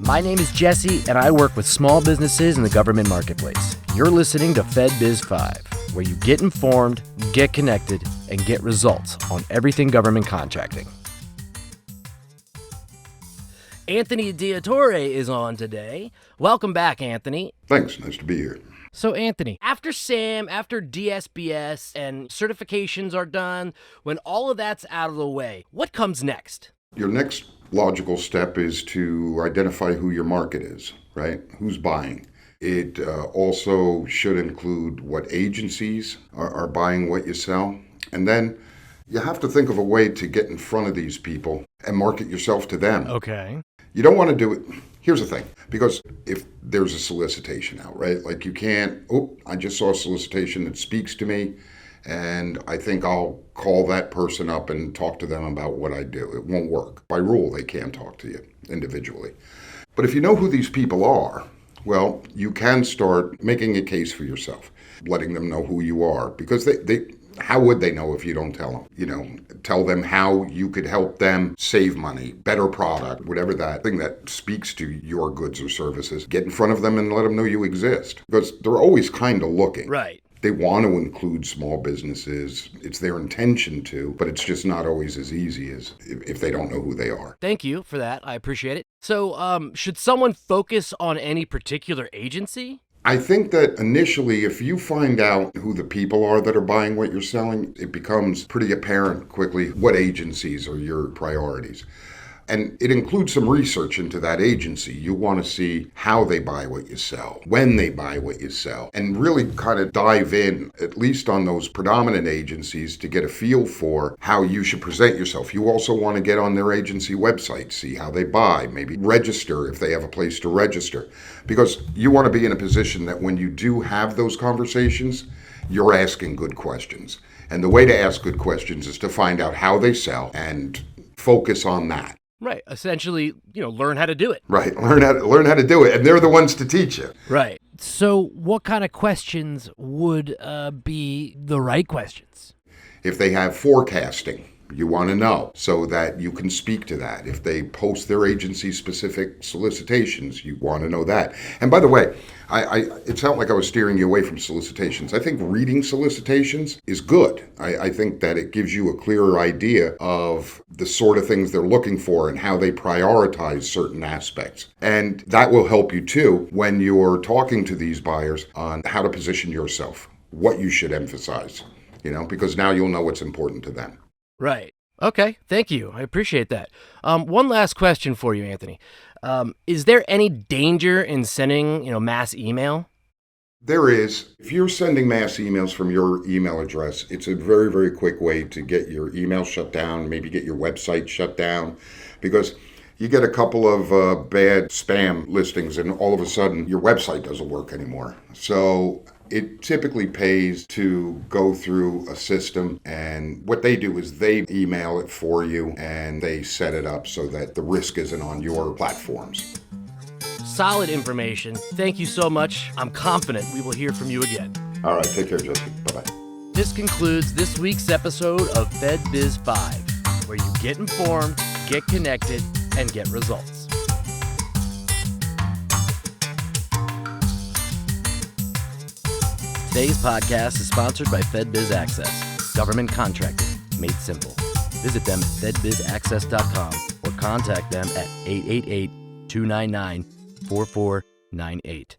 My name is Jesse, and I work with small businesses in the government marketplace. You're listening to FedBiz'5, where you get informed, get connected, and get results on everything government contracting. Anthony Diattore is on today. Welcome back, Anthony. Thanks. Nice to be here. So, Anthony, after SAM, after DSBS, and certifications are done, when all of that's out of the way, what comes next? Your next logical step is to identify who your market is, right? Who's buying. It also should include what agencies are buying what you sell. And then you have to think of a way to get in front of these people and market yourself to them. Okay. You don't want to do it. Here's the thing, because if there's a solicitation out, right? Like you can't, I just saw a solicitation that speaks to me, and I think I'll call that person up and talk to them about what I do. It won't work. By rule, they can't talk to you individually. But if you know who these people are, well, you can start making a case for yourself, letting them know who you are, because they how would they know if you don't tell them? Tell them how you could help them save money, better product, whatever that thing that speaks to your goods or services. Get in front of them and let them know you exist, because they're always kind of looking. Right. They want to include small businesses. It's their intention to, but it's just not always as easy as if they don't know who they are. Thank you for that. I appreciate it. So, should someone focus on any particular agency? I think that initially, if you find out who the people are that are buying what you're selling, it becomes pretty apparent quickly what agencies are your priorities. And it includes some research into that agency. You want to see how they buy what you sell, when they buy what you sell, and really kind of dive in, at least on those predominant agencies, to get a feel for how you should present yourself. You also want to get on their agency website, see how they buy, maybe register if they have a place to register. Because you want to be in a position that when you do have those conversations, you're asking good questions. And the way to ask good questions is to find out how they sell and focus on that. Right. Essentially, learn how to do it. Right. Learn how to do it. And they're the ones to teach you. Right. So what kind of questions would be the right questions? If they have forecasting, you want to know so that you can speak to that. If they post their agency-specific solicitations, you want to know that. And by the way, it sounded like I was steering you away from solicitations. I think reading solicitations is good. I think that it gives you a clearer idea of the sort of things they're looking for and how they prioritize certain aspects. And that will help you too when you're talking to these buyers on how to position yourself, what you should emphasize, because now you'll know what's important to them. Right. Okay. Thank you. I appreciate that. One last question for you, Anthony. Is there any danger in sending, mass email? There is. If you're sending mass emails from your email address, it's a very, very quick way to get your email shut down, maybe get your website shut down, because you get a couple of bad spam listings and all of a sudden your website doesn't work anymore. So it typically pays to go through a system, and what they do is they email it for you and they set it up so that the risk isn't on your platforms. Solid information. Thank you so much. I'm confident we will hear from you again. All right, take care, Jesse. Bye-bye. This concludes this week's episode of FedBiz'5, where you get informed, get connected, and get results. Today's podcast is sponsored by FedBiz Access, government contracting made simple. Visit them at FedBizAccess.com or contact them at 888-299-4498.